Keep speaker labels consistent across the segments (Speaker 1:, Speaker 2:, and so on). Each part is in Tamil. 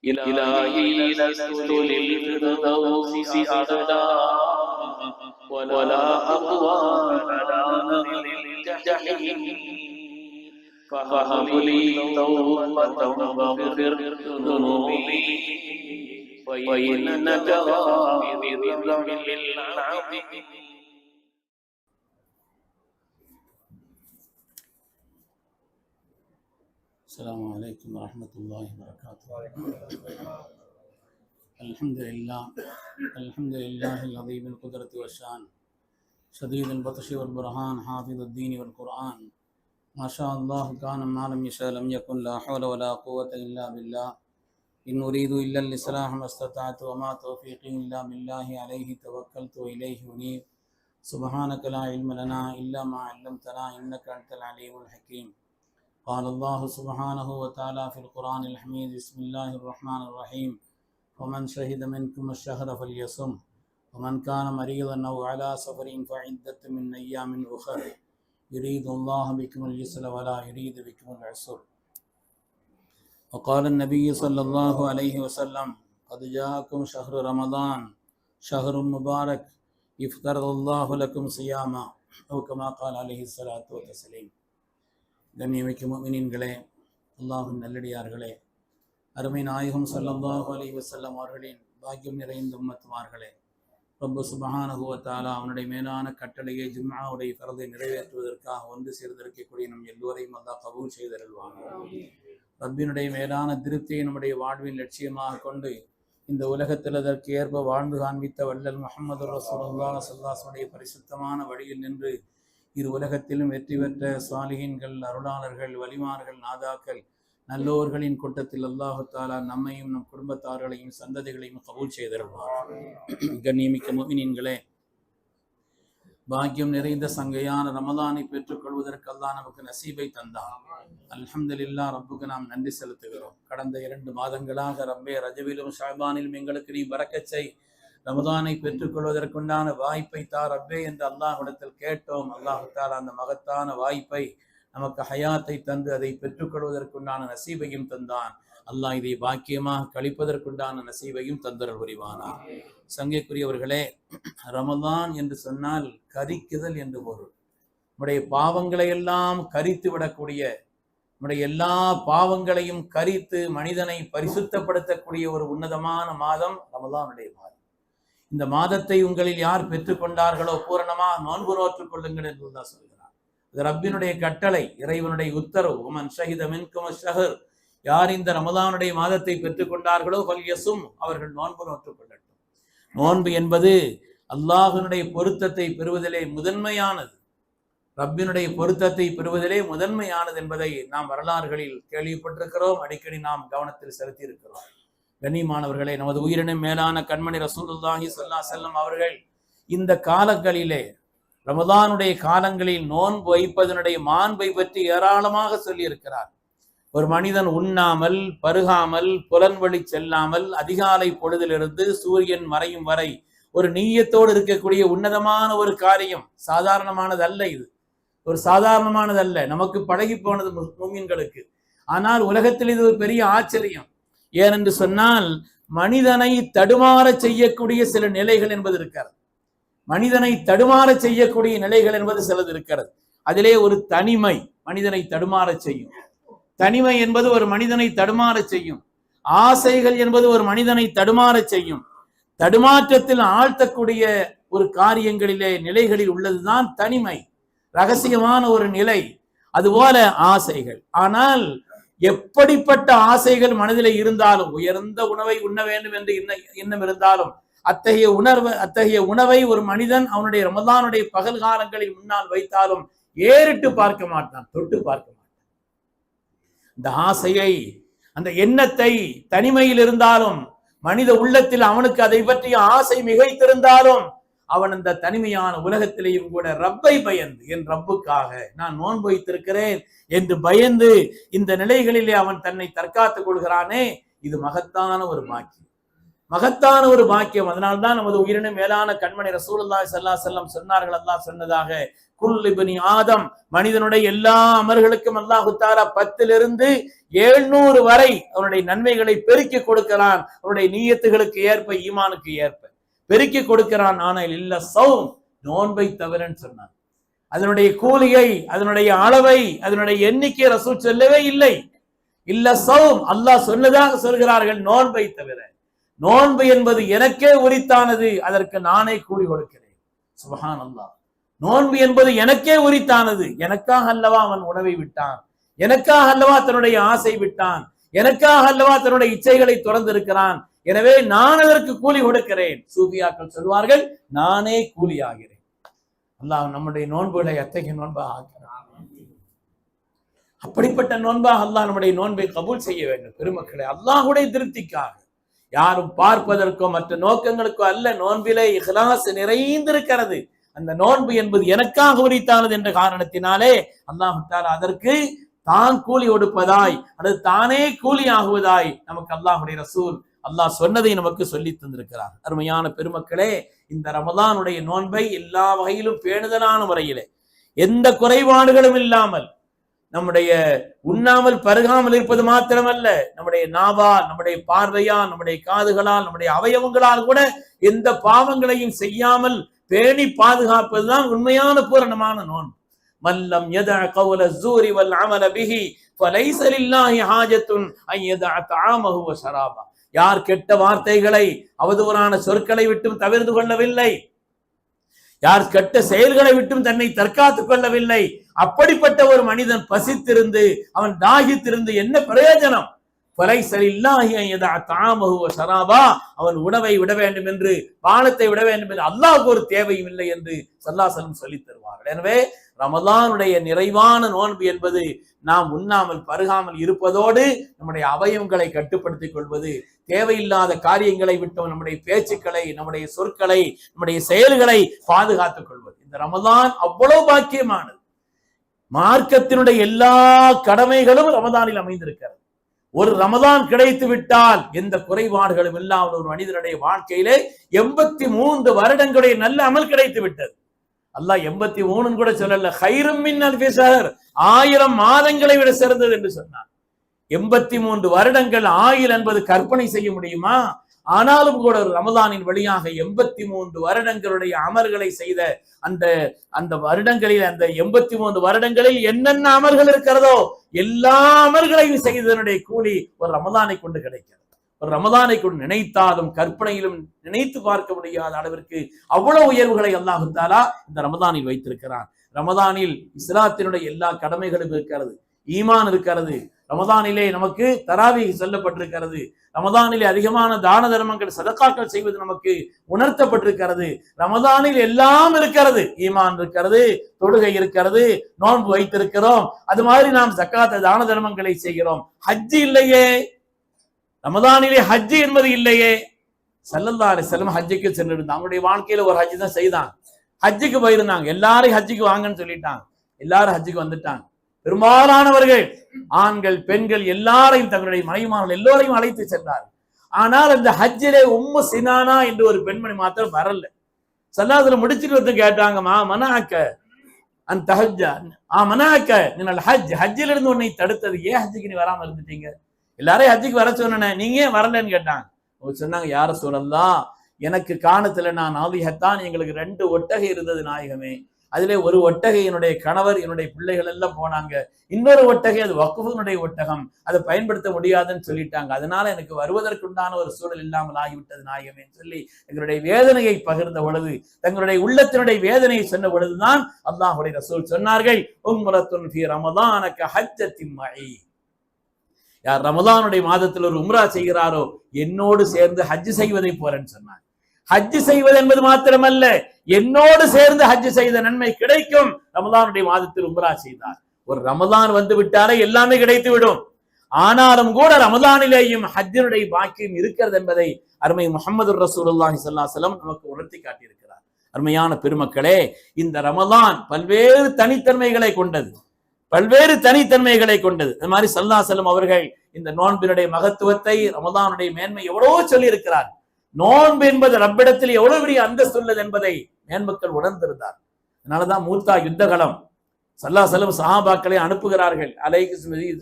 Speaker 1: إلهي لست للفردوس أعلى ولا أقوى على نار الجحيم فهب لي توبة واغفر ذنوبي وإنك غافر الذنب العظيم.
Speaker 2: السلام عليكم ورحمة الله وبركاته. الحمد لله العظيم القدرة والشان شديد البطش والبرهان حافظ الدين والقرآن ما شاء الله كان ما لم يشاء لم يكن لا حول ولا قوة إلا بالله إن أريد إلا الإصلاح ما استطعت وما توفيقي إلا بالله عليه توكلت وإليه أنيب سبحانك لا علم لنا إلا ما علمتنا إنك أنت العليم الحكيم. قال الله سبحانه وتعالى في القرآن الحميد بسم الله الرحمن الرحيم ومن شهد منكم الشهر فليصم ومن كان مريضا أو على سفر فعدة من أيام أخر يريد الله بكم اليسر ولا يريد بكم العسر. وقال النبي صلى الله عليه وسلم قد جاءكم شهر رمضان شهر مبارك افترض الله لكم صياما أو كما قال عليه الصلاة والسلام. கண்ணியமிக்க முஃமினீன்களே, அல்லாஹ்வின் நல்லடியார்களே, அருமை நாயகம் ஸல்லல்லாஹு அலைஹி வஸல்லம் அவர்களின் பாக்கியம் நிறைந்த உம்மத்துமார்களே, ரப்பு சுப்ஹானஹு வ தஆலா அவனுடைய மேலான கட்டளையை ஜும்ஆவுடைய ஃபர்தை நிறைவேற்றுவதற்காக ஒன்று சேர்ந்திருக்கக்கூடிய நம் எல்லோரையும் அல்லாஹ் கபூல் செய்தருள்வான். ரப்பினுடைய மேலான திருப்தியை நம்முடைய வாழ்வின் லட்சியமாக கொண்டு இந்த உலகத்தில் அதற்கு ஏற்ப வாழ்ந்து காண்பித்த வள்ளல் முஹம்மது ரசூலுல்லாஹ் ஸல்லல்லாஹு அலைஹி வஸல்லம் பரிசுத்தமான வழியில் நின்று இரு உலகத்திலும் வெற்றி பெற்ற சாலிஹீன்கள், அருளாளர்கள், வலிமார்கள், நாதாக்கள், நல்லோர்களின் கூட்டத்தில் அல்லாஹு தஆலா நம்மையும் நம் குடும்பத்தார்களையும் சந்ததிகளையும் கபூல் செய்தருள்வார். கண்ணியமிக்க முஃமினீன்களே, பாக்கியம் நிறைந்த சங்கையான ரமலானை பெற்றுக்கொள்வதற்கு அல்லாஹ் நமக்கு நசீபை தந்தான். அல்ஹம்துலில்லாஹ், ரப்புக்கு நாம் நன்றி செலுத்துகிறோம். கடந்த 2 மாதங்களாக ரப்பே ரஜவிலும் ஷஅபானிலும் எங்களுக்கு நீ பரக்கத் செய், ரமதானை பெற்றுக்கொள்வதற்குண்டான வாய்ப்பை தா ரப்பே என்று அல்லாஹ்விடத்தில் கேட்டோம். அல்லாஹ் தஆலா அந்த மகத்தான வாய்ப்பை நமக்கு ஹயாத்தை தந்து அதை பெற்றுக்கொள்வதற்குண்டான நசீபையும் தந்தான். அல்லாஹ் இதை பாக்கியமாக கழிப்பதற்குண்டான நசீபையும் தந்தருள் புரிவானா. சங்கைக்குரியவர்களே, ரமதான் என்று சொன்னால் கரிக்குதல் என்று பொருள். நம்முடைய பாவங்களை எல்லாம் கரித்து விடக்கூடிய, நம்முடைய எல்லா பாவங்களையும் கரித்து மனிதனை பரிசுத்தப்படுத்தக்கூடிய ஒரு உன்னதமான மாதம் ரமதானுடைய மாதம். இந்த மாதத்தை உங்களில் யார் பெற்றுக்கொண்டார்களோ பூரணமாக நோன்பு நோற்றுக் கொள்ளுங்கள் என்றுதான் சொல்கிறார். இது ரப்பினுடைய கட்டளை, இறைவனுடைய உத்தரவு. உமன் ஷஹித மின்கும் அஷ்ஷஹர், யார் இந்த ரமதானுடைய மாதத்தை பெற்றுக்கொண்டார்களோ ஃபல்யஸும், அவர்கள் நோன்பு நோற்றுக் கொள்ளட்டும். நோன்பு என்பது அல்லாஹ்வினுடைய பொருத்தத்தை பெறுவதிலே முதன்மையானது, ரப்பினுடைய பொருத்தத்தை பெறுவதிலே முதன்மையானது என்பதை நாம் வரலாறுகளில் கேள்விப்பட்டிருக்கிறோம், அடிக்கடி நாம் கவனத்தில் செலுத்தி இருக்கிறோம். கண்ணியமானவர்களே, நமது உயிரினும் மேலான கண்மணி ரசூலுல்லாஹி ஸல்லல்லாஹு அலைஹி வஸல்லம் அவர்கள் இந்த காலங்களிலே, ரமதானுடைய காலங்களில் நோன்பு வைப்பதனுடைய மாண்பை பற்றி ஏராளமாக சொல்லியிருக்கிறார். ஒரு மனிதன் உண்ணாமல் பருகாமல் புலன்வழி செல்லாமல் அதிகாலை பொழுதிலிருந்து சூரியன் மறையும் வரை ஒரு நீயத்தோடு இருக்கக்கூடிய உன்னதமான ஒரு காரியம். சாதாரணமானது அல்ல, இது ஒரு சாதாரணமானதல்ல, நமக்கு பழகி போனது முஃமின்களுக்கு. ஆனால் உலகத்தில் இது ஒரு பெரிய ஆச்சரியம். ஏனென்று சொன்னால் மனிதனை தடுமாற செய்யக்கூடிய சில நிலைகள் என்பது இருக்கிறது. மனிதனை தடுமாற செய்யக்கூடிய நிலைகள் என்பது சிலது இருக்கிறது. அதிலே ஒரு தனிமை மனிதனை தடுமாற செய்யும். தனிமை என்பது ஒரு மனிதனை தடுமாற செய்யும். ஆசைகள் என்பது ஒரு மனிதனை தடுமாற செய்யும். தடுமாற்றத்தில் ஆழ்த்தக்கூடிய ஒரு காரியங்களிலே நிலைகளில் உள்ளதுதான் தனிமை, ரகசியமான ஒரு நிலை. அதுபோல ஆசைகள். ஆனால் எப்படிப்பட்ட ஆசைகள் மனதிலே இருந்தாலும், உயர்ந்த உணவை உண்ண வேண்டும் என்று எண்ணம் இருந்தாலும், அத்தகைய உணவை ஒரு மனிதன் அவனுடைய ரமதானுடைய பகல் காலங்களில் முன்னால் வைத்தாலும் ஏறிட்டு பார்க்க மாட்டான், தொட்டு பார்க்க மாட்டான். இந்த ஆசையை, அந்த எண்ணத்தை தனிமையில் இருந்தாலும் மனித உள்ளத்தில் அவனுக்கு அதை பற்றிய ஆசை மிகைத்திருந்தாலும் அவன் அந்த தனிமையான உலகத்திலேயும் கூட ரப்பை பயந்து, என் ரப்புக்காக நான் நோன்பு வைத்திருக்கிறேன் என்று பயந்து இந்த நிலைகளிலே அவன் தன்னை தற்காத்துக் கொள்கிறானே, இது மகத்தான ஒரு பாக்கியம். மகத்தான ஒரு பாக்கியம். அதனால்தான் நமது உயிரின மேலான கண்மணி ரசூலுல்லாஹி ஸல்லல்லாஹு அலைஹி வஸல்லம் சொன்னார்கள், அல்லாஹ் சொன்னதாக, குல் இப்னி ஆதம், மனிதனுடைய எல்லா அமல்களுக்கும் அல்லாஹு தஆலா 10 700 வரை அவனுடைய நன்மைகளை பெருக்கி கொடுக்கிறான். அவனுடைய நியத்துகளுக்கு ஏற்ப, ஈமானுக்கு ஏற்ப பெருக்கி கொடுக்கிறான். ஆனால் இல்ல சௌம், நோன்பை தவிரன்னு சொன்னான். அதனுடைய கூலியை, அதனுடைய அளவை, அதனுடைய எண்ணிக்கை ரசூல் சொல்லவே இல்லை. இல்ல சௌம், அல்லாஹ் சொன்னதாக சொல்கிறார்கள், நோன்பை தவிர. நோன்பு என்பது எனக்கே உரித்தானது, அதற்கு நானே கூலி கொடுக்கிறேன். சுப்ஹான் அல்லாஹ். நோன்பு என்பது எனக்கே உரித்தானது. எனக்காக அல்லவா அவன் உணவை விட்டான், எனக்காக அல்லவா தன்னுடைய ஆசை விட்டான், எனக்காக அல்லவா தன்னுடைய இச்சைகளை தொடர்ந்து இருக்கிறான். எனவே நான் அதற்கு கூலி கொடுக்கிறேன். சூஃபியாக்கள் சொல்வார்கள், நானே கூலி ஆகிறேன். அல்லாஹ் நம்முடைய நோன்புகளை அத்தகைய நோன்பாக ஆக்கிறான். அப்படிப்பட்ட நோன்பாக அல்லாஹ் நம்முடைய நோன்பை கபூல் செய்ய வேண்டும். பெருமக்களே, அல்லாஹ்வுடைய திருப்திக்காக, யாரும் பார்ப்பதற்கோ மற்ற நோக்கங்களுக்கோ அல்ல. நோன்பிலே இஹ்லாஸ் நிறைந்திருக்கிறது. அந்த நோன்பு என்பது எனக்காக உரித்தானது என்ற காரணத்தினாலே அல்லாஹ் தஆலா அதற்கு தான் கூலி கொடுப்பதாய், அல்லது தானே கூலி ஆகுவதாய் நமக்கு அல்லாஹ்வுடைய ரசூல் அல்லாஹ் சொன்னதை நமக்கு சொல்லி தந்திருக்கிறார். அருமையான பெருமக்களே, இந்த ரமலானுடைய நோன்பை எல்லா வகையிலும் பேணுதலான முறையிலே, எந்த குறைபாடுகளும் இல்லாமல், நம்முடைய உண்ணாமல் பருகாமல் இருப்பது மாத்திரமல்ல, நம்முடைய நாவால், நம்முடைய பார்வையால், நம்முடைய காதுகளால், நம்முடைய அவயவங்களால் கூட எந்த பாவங்களையும் செய்யாமல் பேணி பாதுகாப்பதுதான் உண்மையான பூரணமான நோன்பு. மல்லம் யதஅ கௌல ஸூரி வல் அமல பிஹி ஃபலைஸ லில்லாஹி ஹாஜத்துன் அன் யதஅ தஆமஹு வ ஷராபா. யார் கெட்ட வார்த்தைகளை, அவதூறான சொற்களை விட்டும் தவிர்த்து கொள்ளவில்லை, யார் கெட்ட செயல்களை விட்டும் தன்னை தற்காத்துக் கொள்ளவில்லை, அப்படிப்பட்ட ஒரு மனிதன் பசித்திருந்து, அவன் தாகித்திருந்து என்ன பிரயோஜனம்? அவன் உணவை விட வேண்டும் என்று, பானத்தை விட வேண்டும் என்று அல்லாஹ்வுக்கு ஒரு தேவையும் இல்லை என்று ஸல்லல்லாஹு அலைஹி வஸல்லம் சொல்லி தருவார்கள். எனவே ரமலானுடைய நிறைவான நோன்பு என்பது நாம் உண்ணாமல் பருகாமல் இருப்பதோடு நம்முடைய அவயவங்களை கட்டுப்படுத்திக் கொள்வது, தேவையில்லாத காரியங்களை விட்டோம் நம்முடைய பேச்சுக்களை, நம்முடைய சொற்களை, நம்முடைய செயல்களை பாதுகாத்துக் கொள்வது. இந்த ரமலான் அவ்வளவு பாக்கியமானது. மார்க்கத்தினுடைய எல்லா கடமைகளும் ரமலானில் அமைந்திருக்கிறது. ஒரு ரமலான் கிடைத்து விட்டால் எந்த குறைபாடுகளும் இல்லாமல் ஒரு மனிதனுடைய வாழ்க்கையிலே 83 வருடங்களுடைய நல்ல அமல் கிடைத்து விட்டது. அல்லாஹ் 83 கூட சொல்லல, கைரும் மின் அல்ஃபி ஷஹர், 1000 மாதங்களை விட சிறந்தது என்று சொன்னார். 83 வருடங்கள் 1000 என்பது கற்பனை செய்ய முடியுமா? ஆனாலும் கூட ஒரு ரமலானின் வழியாக 83 வருடங்களுடைய அமல்களை செய்த அந்த வருடங்களில், அந்த 83 வருடங்களில் என்னென்ன அமல்கள் இருக்கிறதோ எல்லா அமல்களையும் செய்ததனுடைய கூலி ஒரு ரமலானை கொண்டு கிடைக்கிறது. ஒரு ரமலானை கொண்டு நினைத்தாலும் கற்பனையிலும் நினைத்து பார்க்க முடியாத அளவிற்கு அவ்வளவு உயர்வுகளை அல்லாஹ் தஆலா இந்த ரமலானில் வைத்திருக்கிறான். ரமலானில் இஸ்லாத்தினுடைய எல்லா கடமைகளும் இருக்கிறது, ஈமான் இருக்கிறது. ரமலானிலே நமக்கு தராவீஹ் சொல்லப்பட்டிருக்கிறது. ரமலானிலே அதிகமான தான தர்மங்கள், சதகாக்கள் செய்வது நமக்கு உணர்த்தப்பட்டிருக்கிறது. ரமலானில் எல்லாம் இருக்கிறது. ஈமான் இருக்கிறது, தொழுகை இருக்கிறது, நோன்பு வைத்திருக்கிறோம். அது மாதிரி நாம் ஜக்காத் தான தர்மங்களை செய்கிறோம். ஹஜ் இல்லையே, ரமலானிலே ஹஜ் என்பது இல்லையே. ஸல்லல்லாஹு அலைஹி வஸல்லம் ஹஜ்ஜுக்கு சென்றிருந்தாங்க. அவங்களுடைய வாழ்க்கையில ஒரு ஹஜ் தான் செய்தாங்க. ஹஜ்ஜுக்கு போயிருந்தாங்க. எல்லாரும் ஹஜ்ஜுக்கு வாங்கன்னு சொல்லிட்டாங்க. எல்லாரும் ஹஜ்ஜுக்கு வந்துட்டாங்க. பெரும்பாலானவர்கள், ஆண்கள் பெண்கள் எல்லாரையும், தங்களுடைய மனைவிமார்கள் எல்லோரையும் அழைத்து சென்றார்கள். ஆனால் அந்த ஹஜ்ஜிலே உம்மு சினானா என்று ஒரு பெண்மணி மாத்திரம் வரல. ஸல்லல்லாஹு முடிச்சுட்டு வந்து கேட்டாங்க, மா மனாக்க அந்த ஹஜ்ஜ, மனாக்க நின்னல் ஹஜ், ஹஜ்ஜில இருந்து உன்னை தடுத்தது, ஏன் ஹஜ்ஜுக்கு நீ வராம இருந்துட்டீங்க? எல்லாரையும் ஹஜ்ஜுக்கு வர சொன்னேன், நீங்க ஏன் வரலன்னு கேட்டாங்க. அவங்க சொன்னாங்க, யா ரசூலல்லாஹ், எனக்கு காணத்துல நான் ஆலிஹத்தான், எங்களுக்கு 2 ஒட்டகை இருந்தது நாயகமே. அதிலே ஒரு ஒட்டகை என்னுடைய கணவர், என்னுடைய பிள்ளைகள் எல்லாம் போனாங்க. இன்னொரு ஒட்டகை அது வக்ஃபுனுடைய ஒட்டகம், அதை பயன்படுத்த முடியாதுன்னு சொல்லிட்டாங்க. அதனால எனக்கு வருவதற்குண்டான ஒரு சூழல் இல்லாமல் ஆகிவிட்டது நாயகமே சொல்லி எங்களுடைய வேதனையை பகிர்ந்த பொழுது, தங்களுடைய உள்ளத்தினுடைய வேதனையை சொன்ன பொழுதுதான் அல்லாஹ்வுடைய ரசூல் சொன்னார்கள், உம்ரத்துன் ஃபீ ரமலானக ஹஜ்ஜத்தின் மஇ. யார் ரமலானுடைய மாதத்தில் ஒரு உம்ரா செய்கிறாரோ என்னோடு சேர்ந்து ஹஜ் செய்வதை போறேன்னு சொன்னார். ஹஜ் செய்வது என்பது மாத்திரமல்ல, என்னோடு சேர்ந்து ஹஜ் செய்த நன்மை கிடைக்கும். ரமலானுடைய மாதத்தில் உம்ரா செய்தார். ஒரு ரமலான் வந்து விட்டாலே எல்லாமே கிடைத்து விடும். ஆனாலும் கூட ரமலானிலேயும் ஹஜ்ஜினுடைய பாக்கியம் இருக்கிறது என்பதை அருமை முஹம்மது ரசூலுல்லாஹி ஸல்லல்லாஹு அலைஹி வஸல்லம் நமக்கு உணர்த்தி காட்டியிருக்கிறார். அருமையான பெருமக்களே, இந்த ரமலான் பல்வேறு தனித்தன்மைகளை கொண்டது, பல்வேறு தனித்தன்மைகளை கொண்டது. அது மாதிரி ஸல்லல்லாஹு அலைஹி வஸல்லம் அவர்கள் இந்த நோன்பினுடைய மகத்துவத்தை, ரமலானுடைய மேன்மை எவ்வளவோ சொல்லி இருக்கிறார். நோன்பு என்பது ரப்பிடத்தில் எவ்வளவு பெரிய அந்தஸ்து உள்ளது என்பதை மேன்மக்கள் உணர்ந்திருந்தார். அதனாலதான் மூத்தா யுத்தகலம் ஸல்லல்லாஹு அலைஹி வஸல்லம் சஹாபாக்களை அனுப்புகிறார்கள். அலைஹி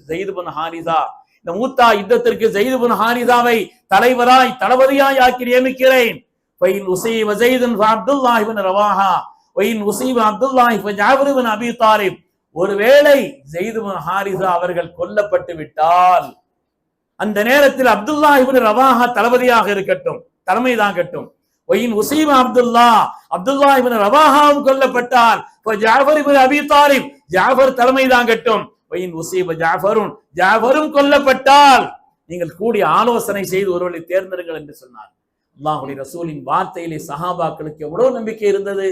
Speaker 2: ஸைத் இப்னு ஹாரிஸா, இந்த மூத்தா யுத்தத்திற்கு ஸைத் இப்னு ஹாரிஸாவை தலைவராய் தளபதியாய் ஆக்கி நியமிக்கிறேன். ஃபைன் உஸீப ஸைதுன் ஃபஅப்துல்லாஹ் இப்னு ரவாஹா வைன் உஸீப அப்துல்லாஹ் ஃபஜாஃபர் இப்னு அபீ தாலிப், ஒருவேளை ஸைத் இப்னு ஹாரிஸா அவர்கள் கொல்லப்பட்டு விட்டால் அந்த நேரத்தில் அப்துல்லாஹ் இப்னு ரவாஹா தளபதியாக இருக்கட்டும், தலைமை தாங்கட்டும். வைன் உஸீப அப்துல்லாஹ் இப்னு ரவாஹாவும் கொல்லப்பட்டால் ஃபஜாஃபர் இப்னு அபீ தாலிப், ஜாஃபர் தலைமை தாங்கட்டும். வைன் உஸீப ஜாஃபரும் கொல்லப்பட்டால் நீங்கள் கூடி ஆலோசனை செய்து ஒருவரை தேர்ந்தெடுங்கள் என்று சொன்னார். அல்லாஹ்வுடைய ரசூலின் வார்த்தையிலே சஹாபாக்களுக்கு எவ்வளவு நம்பிக்கை இருந்தது.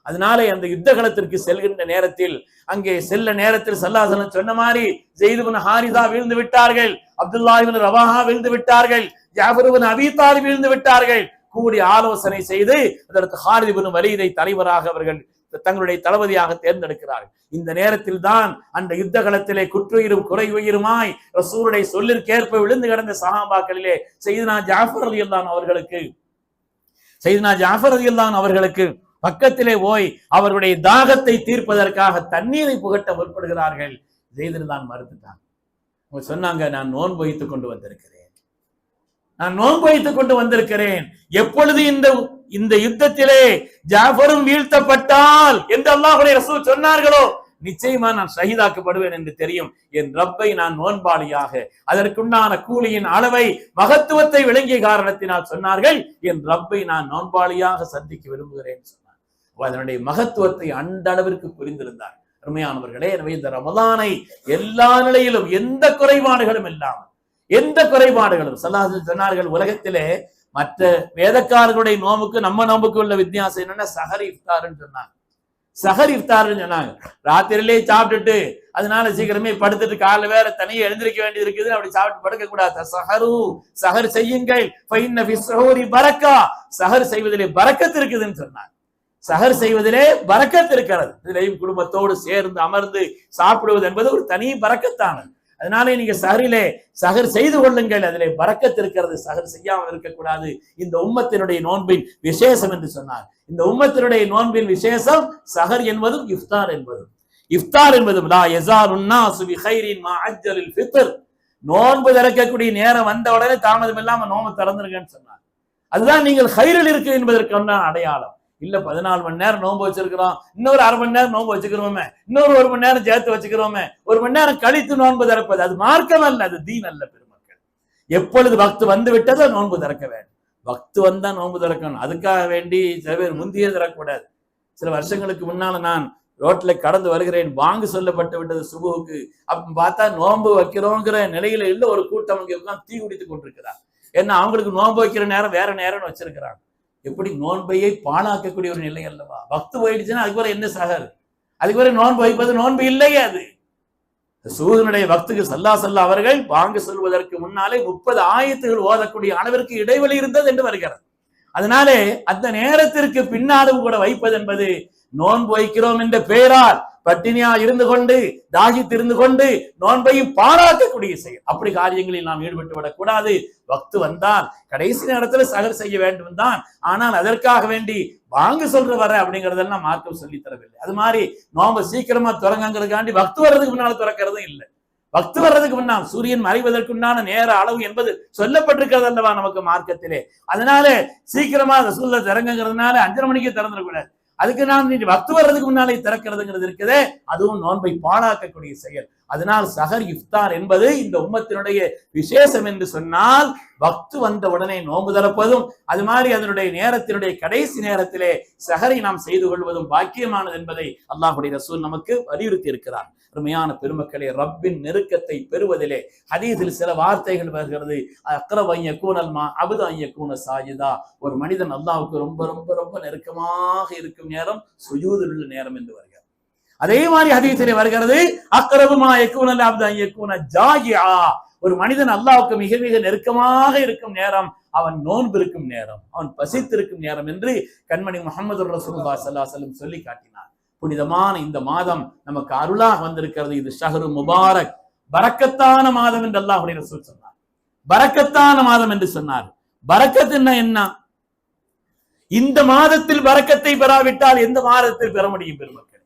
Speaker 2: அதனாலே அந்த யுத்த களத்திற்கு செல்கின்ற நேரத்தில் அங்கே செல்ல நேரத்தில் ஸல்லல்லாஹு அலைஹி வஸல்லம் சொன்ன மாதிரி ஸைத் இப்னு ஹாரிஸா வீழ்ந்து விட்டார்கள், அப்துல்லாஹ் இப்னு ரவாஹா வீழ்ந்து விட்டார்கள், ஜாஃபர் இப்னு அபீ தாலிப் வீழ்ந்து விட்டார்கள். கூடி ஆலோசனை செய்து அதற்கு ஹாலித் இப்னு வலீதை தலைவராக அவர்கள் தங்களுடைய தளபதியாக தேர்ந்தெடுக்கிறார்கள். இந்த நேரத்தில் தான் அந்த யுத்த களத்திலே குற்றுயிரும் குறை உயிருமாய் ரசூலுடைய சொல்லிற்கேற்ப விழுந்து கிடந்த சஹாபாக்களிலே சையதுனா ஜாஃபர் ரலியல்லாஹு அவர்களுக்கு பக்கத்திலே போய் அவருடைய தாகத்தை தீர்ப்பதற்காக தண்ணீரை புகட்ட முற்படுகிறார்கள். ஸைத் தான் மறுத்துட்டாங்க. அவங்க சொன்னாங்க, நான் நோன்பு வைத்துக் கொண்டு வந்திருக்கிறேன், எப்பொழுது இந்த யுத்தத்திலே ஜாஃபரும் வீழ்த்தப்பட்டால் என்று அல்லாஹ்வுடைய ரசூல் சொன்னார்களோ நிச்சயமா நான் ஷஹீதாக்கப்படுவேன் என்று தெரியும். என் ரப்பை நான் நோன்பாளியாக அதற்குண்டான கூலியின் அளவை மகத்துவத்தை விளங்கிய காரணத்தினால் சொன்னார்கள், என் ரப்பை நான் நோன்பாளியாக சந்திக்க விரும்புகிறேன் சொன்னார். அதனுடைய மகத்துவத்தை அந்த அளவிற்கு புரிந்திருந்தார். அருமையானவர்களே, எனவே இந்த ரமலானை எல்லா நிலையிலும் எந்த குறைபாடுகளும் ஸல்லல்லாஹு அலைஹி சொன்னார்கள், உலகத்திலே மற்ற வேதக்காரர்களுடைய நோம்புக்கு நம்ம நோம்புக்கு உள்ள வித்தியாசம் என்னன்னா சஹர் இஃப்தார்னு சொன்னாங்க. ராத்திரிலே சாப்பிட்டுட்டு அதனால சீக்கிரமே படுத்துட்டு காலைல வேற தனியே எழுந்திருக்க வேண்டியது இருக்குது, அப்படி சாப்பிட்டு படுக்க கூடாது. சஹர் செய்யுங்கள், ஃபைன்ன ஃபிஸ் ஸஹூரி பரக்கா, சஹர் செய்வதிலே பரக்கத் இருக்குதுன்னு சொன்னாங்க. சஹர் செய்வதிலே பரக்கத் இருக்கிறது. இதிலேயும் குடும்பத்தோடு சேர்ந்து அமர்ந்து சாப்பிடுவது என்பது ஒரு தனி பரக்கத்தானது. அதனாலே நீங்க சஹர் செய்து கொள்ளுங்கள், அதிலே பரக்கத் இருக்கிறது, சஹர் செய்யாமல் இருக்கக்கூடாது. இந்த உம்மத்தினுடைய நோன்பின் விசேஷம் என்று சொன்னார். இந்த உம்மத்தினுடைய நோன்பின் விசேஷம் சஹர் என்பதும் இஃப்தார் என்பதும் லா யஸாலுன் நாஸு பிகைரின் மா அஜ்ஜலில் ஃபித்ர், நோன்பு திறக்கக்கூடிய நேரம் வந்த உடனே தாமதம் இல்லாம நோன்பு திறந்துருங்கன்னு சொன்னார். அதுதான் நீங்கள் ஹைரில் இருக்கு என்பதற்கான அடையாளம். இல்ல 14 மணி நேரம் நோன்பு வச்சிருக்கிறோம், இன்னொரு அரை மணி நேரம் நோன்பு வச்சுக்கிறோமே, இன்னொரு 1 மணி நேரம் சேர்த்து வச்சுக்கிறோமே, 1 மணி நேரம் கழித்து நோன்பு திறப்பது அது மார்க்கம் அல்ல, அது தீன் அல்ல. பெருமக்கள், எப்பொழுது வக்து வந்து விட்டதோ நோன்பு திறக்க வேண்டும். வக்து வந்தா நோன்பு திறக்கணும். அதுக்காக வேண்டி சில பேர் முந்தியே திறக்கக்கூடாது. சில வருஷங்களுக்கு முன்னால நான் ரோட்ல கடந்து வருகிறேன், வாங்கு சொல்லப்பட்டு விட்டது சுபுவுக்கு. அப்ப பார்த்தா நோன்பு வைக்கிறோங்கிற நிலையில இல்ல, ஒரு கூட்டம் அங்கே உட்கார்ந்து தீ குடித்துக் கொண்டிருக்கிறார். ஏன்னா அவங்களுக்கு நோன்பு வைக்கிற நேரம் வேற நேரம்னு வச்சிருக்கிறாங்க. எப்படி நோன்பையை பாழாக்கக்கூடிய ஒரு நிலை அல்லவா? வக்து போயிடுச்சுன்னா அதுக்கு வரை என்ன சஹர், அதுக்கு வரை நோன்பு வைப்பது நோன்பு இல்லையே. அது சூதனுடைய வக்துக்கு ஸல்லல்லாஹு அவர்கள் வாங்கு சொல்வதற்கு முன்னாலே 30 ஆயத்துகள் ஓதக்கூடிய அளவிற்கு இடைவெளி இருந்தது என்று வருகிறது. அதனாலே அந்த நேரத்திற்கு பின்னாலும் கூட வைப்பது என்பது நோன்பு வைக்கிறோம் என்ற பெயரால் பட்டினியா இருந்து கொண்டு தாகித்திருந்து கொண்டு நோன்பையும் பாழாக்கக்கூடிய செயல். அப்படி காரியங்களில் நாம் ஈடுபட்டு விடக்கூடாது. வக்து வந்தால் கடைசி நேரத்தில் சஹர் செய்ய வேண்டும் தான், ஆனால் அதற்காக வேண்டி வாங்க சொல்ற வர அப்படிங்கறதெல்லாம் மார்க்கம் சொல்லி தரவில்லை. அது மாதிரி நோன்பு சீக்கிரமா துறங்கிறதுக்காண்டி வக்து வர்றதுக்கு முன்னால துறக்கிறதும் இல்லை. வக்து வர்றதுக்கு முன்னால் சூரியன் மறைவதற்குண்டான நேர அளவு என்பது சொல்லப்பட்டிருக்கிறது அல்லவா நமக்கு மார்க்கத்திலே. அதனால சீக்கிரமா ரசூலுல்லாஹ் திறங்கிறதுனால 5:30 மணிக்கு திறந்துடக்கூடாது. அதுக்கு நாம் வக்து வர்றதுக்கு முன்னாலே திறக்கிறதுங்கிறது இருக்குதே, அதுவும் நோன்பை பாழாக்கக்கூடிய செயல். அதனால் சஹர் இஃப்தார் என்பது இந்த உம்மத்தினுடைய விசேஷம் என்று சொன்னால், வக்து வந்த உடனே நோன்பு திறப்பதும் அது மாதிரி அதனுடைய நேரத்தினுடைய கடைசி நேரத்திலே சஹரை நாம் செய்து கொள்வதும் பாக்கியமானது என்பதை அல்லாஹ்வுடைய ரசூல் நமக்கு வலியுறுத்தி இருக்கிறார். அருமையான பெருமக்களே, ரப்பின் நெருக்கத்தை பெறுவதிலே ஹதீஸில் சில வார்த்தைகள் வருகிறது. அக்ரப அன் யகூனல் அப்து அன் யகூன சாஜிதா, ஒரு மனிதன் அல்லாஹ்வுக்கு ரொம்ப ரொம்ப ரொம்ப நெருக்கமாக இருக்கும் நேரம் சுஜூதில் உள்ள நேரம் என்று வருகிறது. அதே மாதிரி ஹதீஸிலே வருகிறது, அக்ரபு மா யகூனல் அப்து அன் யகூன ஜாயிஆ, ஒரு மனிதன் அல்லாஹ்வுக்கு மிக மிக நெருக்கமாக இருக்கும் நேரம் அவன் நோன்பு இருக்கும் நேரம், அவன் பசித்திருக்கும் நேரம் என்று கண்மணி முஹம்மது ரசூலுல்லாஹி ஸல்லல்லாஹு அலைஹி வஸல்லம் சொல்லி காட்டினார். புனிதமான இந்த மாதம் நமக்கு அருளாக வந்திருக்கிறது. இது ஷஹ்ரு முபாரக், பரக்கத்தான மாதம் என்று அல்லாஹ்வுடைய ரசூல் சொன்னார். பரக்கத்தான மாதம் என்று சொன்னார். பரக்கத் என்ன? இந்த மாதத்தில் பரக்கத்தை பெறாவிட்டால் எந்த மாதத்தில் பெற முடியும் பெருமக்கள்?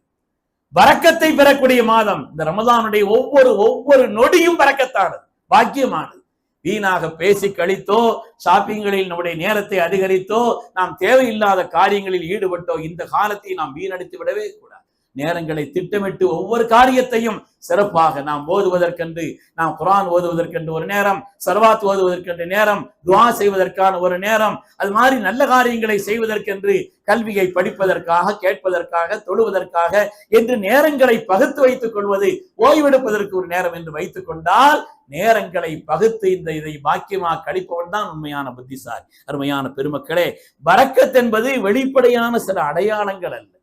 Speaker 2: பரக்கத்தை பெறக்கூடிய மாதம் இந்த ரமதானுடைய ஒவ்வொரு நொடியும் பரக்கத்தானது, பாக்கியமானது. வீணாக பேசி கழித்தோ, ஷாப்பிங்களில் நம்முடைய நேரத்தை அதிகரித்தோ, நாம் தேவையில்லாத காரியங்களில் ஈடுபட்டோ இந்த காலத்தை நாம் வீணடித்து விடவே கூடாது. நேரங்களை திட்டமிட்டு ஒவ்வொரு காரியத்தையும் சிறப்பாக நாம் ஓதுவதற்கென்று, நாம் குர்ஆன் ஓதுவதற்கென்று ஒரு நேரம், சலவாத் ஓதுவதற்கென்று நேரம், துஆ செய்வதற்கான ஒரு நேரம், அது மாதிரி நல்ல காரியங்களை செய்வதற்கென்று, கல்வியை படிப்பதற்காக, கேட்பதற்காக, தொழுவதற்காக என்று நேரங்களை பகுத்து வைத்துக் கொள்வது, ஓய்வெடுப்பதற்கு ஒரு நேரம் என்று வைத்துக் கொண்டால் நேரங்களை பகுத்து இதை பாக்கியமா கழிப்பவன் தான் உண்மையான புத்திசாலி. அருமையான பெருமக்களே, பரக்கத் என்பது வெளிப்படையான சில அடையாளங்கள் அல்ல.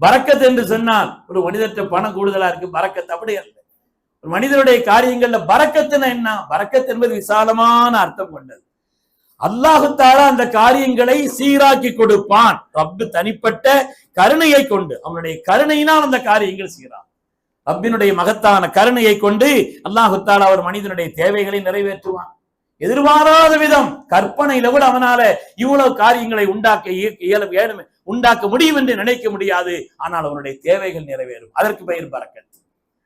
Speaker 2: பரக்கத் என்று சொன்னால் ஒரு மனிதர்கிட்ட பணம் கூடுதலா இருக்கு, பரக்கத் அப்படி அல்ல. ஒரு மனிதனுடைய காரியங்கள்ல பரக்கத்துன்னா என்ன? பரக்கத் என்பது விசாலமான அர்த்தம் கொண்டது. அல்லாஹ் தஆலா அந்த காரியங்களை சீராக்கி கொடுப்பான். ரப்பு தனிப்பட்ட கருணையை கொண்டு, அவனுடைய கருணையினால் அந்த காரியங்கள் சீரா. ரப்பினுடைய மகத்தான கருணையை கொண்டு அல்லாஹ் தஆலா ஒரு மனிதனுடைய தேவைகளை நிறைவேற்றுவான். எதிர்பாராத விதம், கற்பனையில கூட அவனால இவ்வளவு காரியங்களை உண்டாக்க முடியும் என்று நினைக்க முடியாது. ஆனால் அவனுடைய தேவைகள் நிறைவேறும், அதற்கு பெயர் பரக்கத்.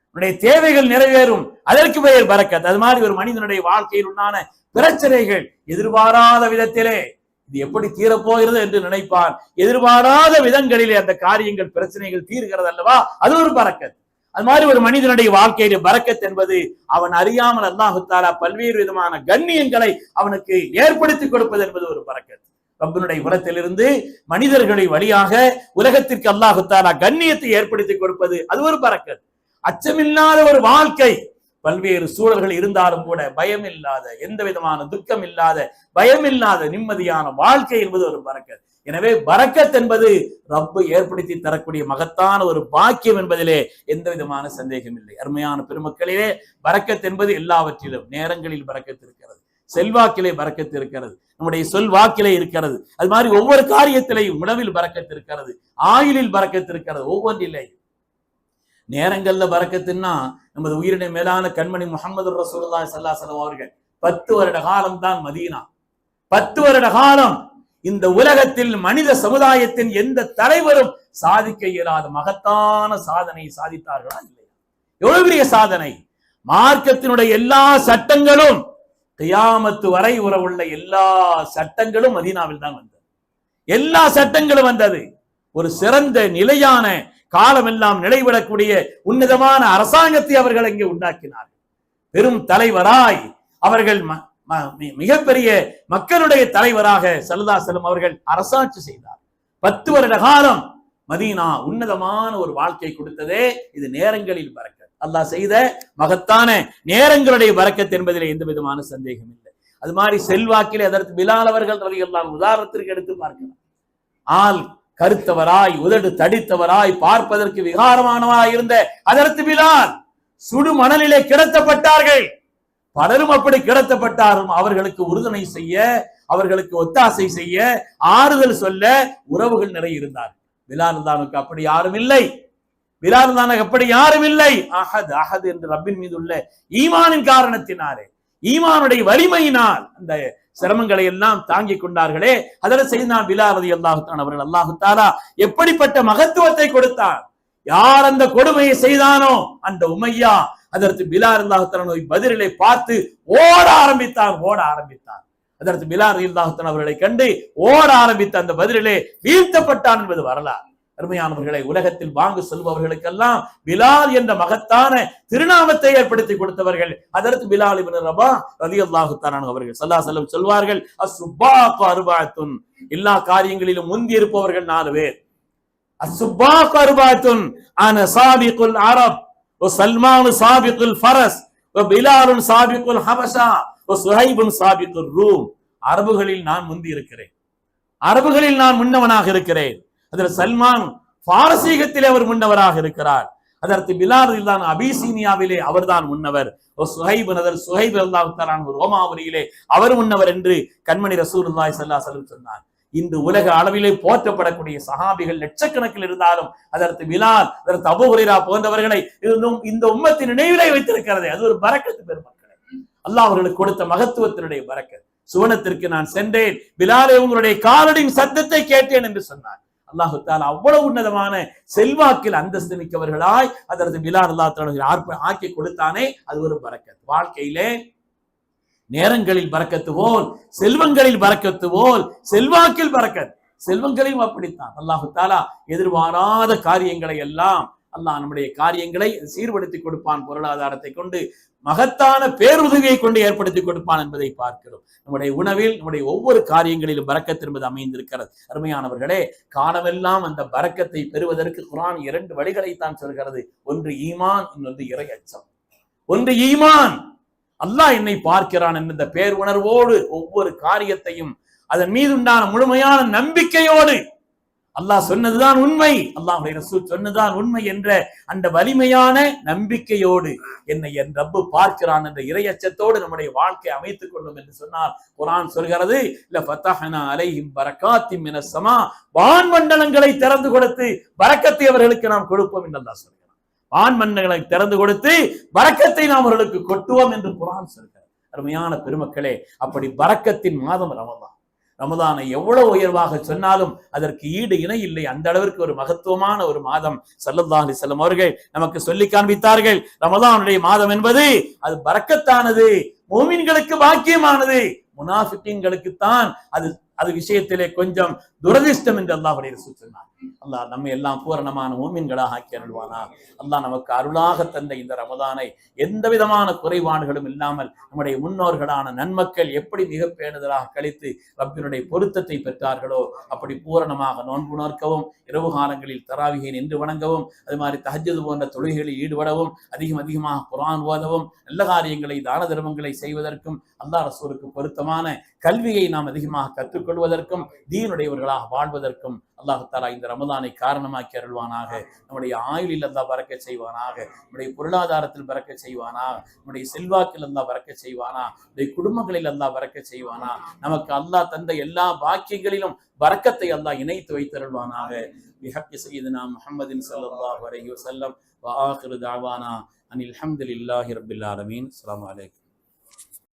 Speaker 2: அவனுடைய தேவைகள் நிறைவேறும், அதற்கு பெயர் பரக்கத். அது மாதிரி ஒரு மனிதனுடைய வாழ்க்கையில் உண்டான பிரச்சனைகள் எதிர்பாராத விதத்திலே இது எப்படி தீரப்போகிறது என்று நினைப்பான். எதிர்பாராத விதங்களிலே அந்த காரியங்கள், பிரச்சனைகள் தீர்கிறது அல்லவா, அது ஒரு பரக்கத். அது மாதிரி ஒரு மனிதனுடைய வாழ்க்கையில பரக்கத் என்பது அவன் அறியாமல் அல்லாஹ் தஆலா பல்வேறு விதமான கண்ணியங்களை அவனுக்கு ஏற்படுத்தி கொடுப்பது என்பது ஒரு பரக்கத். ரப்பினுடைய புறத்திலிருந்து மனிதர்களை வழியாக உலகத்திற்கு அல்லாஹ் தஆலா கண்ணியத்தை ஏற்படுத்தி கொடுப்பது அது ஒரு பரக்கத். அச்சமில்லாத ஒரு வாழ்க்கை, பல்வேறு சூழல்கள் இருந்தாலும் கூட பயம் இல்லாத, எந்த விதமான துக்கம் இல்லாத, பயம் இல்லாத நிம்மதியான வாழ்க்கை என்பது ஒரு பரக்கத். எனவே பரக்கத் என்பது ரப்பு ஏற்படுத்தி தரக்கூடிய மகத்தான ஒரு பாக்கியம் என்பதிலே எந்த விதமான சந்தேகம் இல்லை. அருமையான பெருமக்களிலே, பரக்கத் என்பது எல்லாவற்றிலும், நேரங்களில் பரக்கத் இருக்கிறது, செல்வாக்கிலே பரக்கத் இருக்கிறது, நம்முடைய சொல் வாக்கிலே இருக்கிறது. அது மாதிரி ஒவ்வொரு காரியத்திலையும் உணவில் பரக்கத் இருக்கிறது, ஆயுளில் பரக்கத் இருக்கிறது, ஒவ்வொன்றிலே. நேரங்கள்ல பரக்கத்துன்னா நமது உயிரினை மேலான கண்மணி முஹம்மது ரசூலுல்லாஹி ஸல்லல்லாஹு அலைஹி வஸல்லம் அவர்கள் 10 வருட காலம் தான் மதீனா. 10 வருட காலம் இந்த உலகத்தில் மனித சமுதாயத்தின் எந்த தலைவரும் சாதிக்க இயலாத மகத்தான சாதனை சாதித்தார்களா இல்லையா? எவ்வளவு பெரிய சாதனை! மார்க்கத்தினுடைய எல்லா சட்டங்களும், கியாமத்து வரை உள்ள எல்லா சட்டங்களும் மதீனாவில் தான் வந்தது. எல்லா சட்டங்களும் வந்தது. ஒரு சிறந்த நிலையான காலமெல்லாம் நிலைவிடக்கூடிய உன்னதமான அரசாங்கத்தை அவர்கள் அங்கே உண்டாக்கினார்கள். பெரும் தலைவராய் அவர்கள் மிகப்பெரிய மக்களுடைய தலைவராக ஸல்லல்லாஹு அலைஹி வஸல்லம் அவர்கள் அரசாட்சி செய்தார். 10 வருட காலம் மதீனா உன்னதமான ஒரு வாழ்க்கை கொடுத்ததே இது நேரங்களில் பரக்கத். அல்லாஹ் செய்த மகத்தான நேரங்களுடைய பரக்கத் என்பதிலே எந்த விதமான சந்தேகம் இல்லை. அது மாதிரி செல்வாக்கிலே அதற்கு பிலால் அவர்கள் ரலியல்லாஹு அன்ஹு உதாரணத்திற்கு எடுத்து பார்க்கலாம். ஆள் கருத்தவராய், உதடு தடித்தவராய், பார்ப்பதற்கு விகாரமானவராய் இருந்த அதற்கு பிலால் சுடு மணலிலே கிடத்தப்பட்டார்கள். பலரும் அப்படி கிடத்தப்பட்டாரும். அவர்களுக்கு உறுதுணை செய்ய, அவர்களுக்கு ஒத்தாசை செய்ய, ஆறுதல் சொல்ல உறவுகள் நிறைய இருந்தார். பிலால் தானுக்கு அப்படி யாரும் இல்லை. பிலால் தானுக்கு அப்படி யாரும் இல்லை. அஹத் அஹத் என்று ரப்பின் மீது உள்ள ஈமானின் காரணத்தினாலே, ஈமானுடைய வலிமையினால் அந்த சிரமங்களை எல்லாம் தாங்கிக் கொண்டார்களே, அதில் செய்தா பிலால் ரலியல்லாஹு தஆலா அவர்கள் அல்லாஹ் தஆலா எப்படிப்பட்ட மகத்துவத்தை கொடுத்தார். யார் அந்த கொடுமையை செய்தானோ அந்த உமையா அதற்கு பிலால் ரலியல்லாஹு தஆலா பதிரிலே பார்த்து ஓட ஆரம்பித்தார். அதற்கு பிலால் ரலியல்லாஹு தஆலா அவர்களை கண்டு ஓட ஆரம்பித்த அந்த பதிரிலே வீழ்த்தப்பட்டான் என்பது வரலாறு. அருமையானவர்களை, உலகத்தில் வாங்கு சொல்பவர்களுக்கெல்லாம் பிலால் என்ற மகத்தான திருநாமத்தை ஏற்படுத்தி கொடுத்தவர்கள் அதற்கு பிலால் இப்னு ரபாஹ் ரலியல்லாஹு தஆலா அவர்கள். ஸல்லல்லாஹு அலைஹி வஸல்லம் சொல்வார்கள், அஸ்ஸுபாக்கு அர்பஅத்துன், எல்லா காரியங்களிலும் முந்தி இருப்பவர்கள் 4 பேர். அஸ்ஸுபாக்கு அர்பஅத்துன், அன சாபிகுல் அரப், وسلمان سابق الفرس وبلال سابق الحبشة وصهيب سابق الروم. அரபுகளில் நான் முந்தி இருக்கிறேன், அரபுகளில் நான் முன்னவனாக இருக்கிறேன். அதில் சல்மான் பாரசீகத்திலே அவர் முன்னவராக இருக்கிறார். அதற்கு பிலால் ரலியல்லாஹு அபிசீனியாவிலே அவர்தான் முன்னவர். சுஹைப் சுஹைப் ரலியல்லாஹு தஆலா ரோமாபுரியிலே அவர் முன்னவர் என்று கண்மணி ரசூலுல்லாஹி ஸல்லல்லாஹு அலைஹி வஸல்லம் சொன்னார். இந்த உலக அளவிலே போற்றப்படக்கூடிய சஹாபிகள் லட்சக்கணக்கில் இருந்தாலும் அதற்கு பிலால், அதற்கு அபூ ஹுரைரா போன்றவர்களை இந்த உம்மத்தின் நினைவிலே வைத்திருக்கிறது. அது ஒரு பரக்கத்து பெருமக்களே, அல்லாஹ் அவர்களுக்கு கொடுத்த மகத்துவத்தினுடைய பரக்கத். சுவனத்திற்கு நான் சென்றேன், பிலாலே உங்களுடைய காலடியின் சத்தத்தை கேட்டேன் என்று சொன்னார். அல்லாஹு தஆலா அவ்வளவு உன்னதமான செல்வாக்கில் அந்தஸ்து மிக்கவர்களாய் அதற்கு பிலால் அல்லாஹ் தஆலா ஆக்கி கொடுத்தானே, அது ஒரு பரக்கத். வாழ்க்கையிலே நேரங்களில் பரக்கத்து போல், செல்வங்களில் பரக்கத்து போல், செல்வாக்கில் பரக்கத். செல்வங்களையும் அப்படித்தான். அல்லாஹு தஆலா எதிர்பாராத காரியங்களை எல்லாம் அல்லாஹ் நம்முடைய காரியங்களை சீர்படுத்தி கொடுப்பான். பொருளாதாரத்தை கொண்டு மகத்தான பேருதவியை கொண்டு ஏற்படுத்தி கொடுப்பான் என்பதை பார்க்கிறோம். நம்முடைய உணவில், நம்முடைய ஒவ்வொரு காரியங்களிலும் பரக்கத் என்பது அமைந்திருக்கிறது. அருமையானவர்களே, காலமெல்லாம் அந்த பரக்கத்தை பெறுவதற்கு குர்ஆன் 2 வழிகளைத்தான் சொல்கிறது. ஒன்று ஈமான், இன்னொன்று இறை அச்சம். ஒன்று ஈமான், அல்லாஹ் என்னை பார்க்கிறான் என்ற பேர் உணர்வோடு ஒவ்வொரு காரியத்தையும் அதன் மீது உண்டான முழுமையான நம்பிக்கையோடு, அல்லாஹ் சொன்னதுதான் உண்மை, அல்லாஹ்வுடைய ரசூல் சொன்னதுதான் உண்மை என்ற அந்த வலிமையான நம்பிக்கையோடு என்னை என் ரப்பு பார்க்கிறான் என்ற இறையச்சத்தோடு நம்முடைய வாழ்க்கையை அமைத்துக் கொள்ளும் என்று சொன்னால் குர்ஆன் சொல்கிறது, லஃபதஹ்னா அலைஹிம் பரக்காத்தின் மினஸ் ஸமா, வான்மண்டலங்களை திறந்து கொடுத்து பரக்கத்தை அவர்களுக்கு நாம் கொடுப்போம் என்று அல்லாஹ் சொல்கிறார். வான்மண்டலங்களை திறந்து கொடுத்து பரக்கத்தை நாம் அவர்களுக்கு கொட்டுவோம் என்று குர்ஆன் சொல்கிறார். அருமையான பெருமக்களே, அப்படி பரக்கத்தின் மாதம் ரமதான். ரமதானை எவ்வளவு உயர்வாக சொன்னாலும் அதற்கு ஈடு இணை இல்லை. அந்த அளவிற்கு ஒரு மகத்துவமான ஒரு மாதம் ஸல்லல்லாஹு அலைஹி வஸல்லம் அவர்கள் நமக்கு சொல்லி காண்பித்தார்கள். ரமதானுடைய மாதம் என்பது அது பரக்கத்தானது, மூமின்களுக்கு பாக்கியமானது, முனாஃபிகீன்களுக்குத்தான் அது விஷயத்திலே கொஞ்சம் துரதிஷ்டம் என்று அல்லாஹ்வுடைய ரசூல் சொன்னார். அல்லாஹ் நம்மை எல்லாம் பூரணமான மூமின்களாக ஆக்கி அருள்வானா. அல்லாஹ் நமக்கு அருளாக தந்த இந்த ரமதானை எந்த விதமான குறைபாடுகளும் இல்லாமல் நம்முடைய முன்னோர்களான நன்மக்கள் எப்படி மிக பேணுதலாக கழித்து ரப்பினுடைய பொருத்தத்தை பெற்றார்களோ அப்படி பூரணமாக நோன்பு நோற்கவும், இரவு காலங்களில் தராவிகை நின்று வணங்கவும், அது மாதிரி தஹஜ்ஜுத் போன்ற தொழுகைகளில் ஈடுபடவும், அதிகமாக குர்ஆன் ஓதவும், நல்ல காரியங்களை தான தர்மங்களை செய்வதற்கும், அல்லாஹ் ரசூலுக்கு பொருத்தமான கல்வியை நாம் அதிகமாக கற்றுக்கொள்வதற்கும், தீனுடையவர்களாக வாழ்வதற்கும் அல்லாஹ் தஆலா இந்த ரமதானை காரணமாக்கி அருள்வானாக. நம்முடைய ஆயுளில் அல்லாஹ் பரக்கத் செய்வானாக, நம்முடைய பொருளாதாரத்தில் பரக்கத் செய்வானாக, நம்முடைய செல்வாக்கில் அல்லாஹ் பரக்கத் செய்வானா, நம்முடைய குடும்பங்களில் அல்லாஹ் பரக்கத் செய்வானா. நமக்கு அல்லாஹ் தந்த எல்லா பாக்கியங்களிலும் பரக்கத்தை அல்லாஹ் இணைத்து வைத்தருள்வானாக. பிஹக்கி சய்யிதினா முஹம்மதின் ஸல்லல்லாஹு அலைஹி வஸல்லம் வ ஆகிரு தஅவானா அனில் ஹம்துலில்லாஹி ரப்பில் ஆலமீன். அஸ்ஸலாமு அலைக்கும்.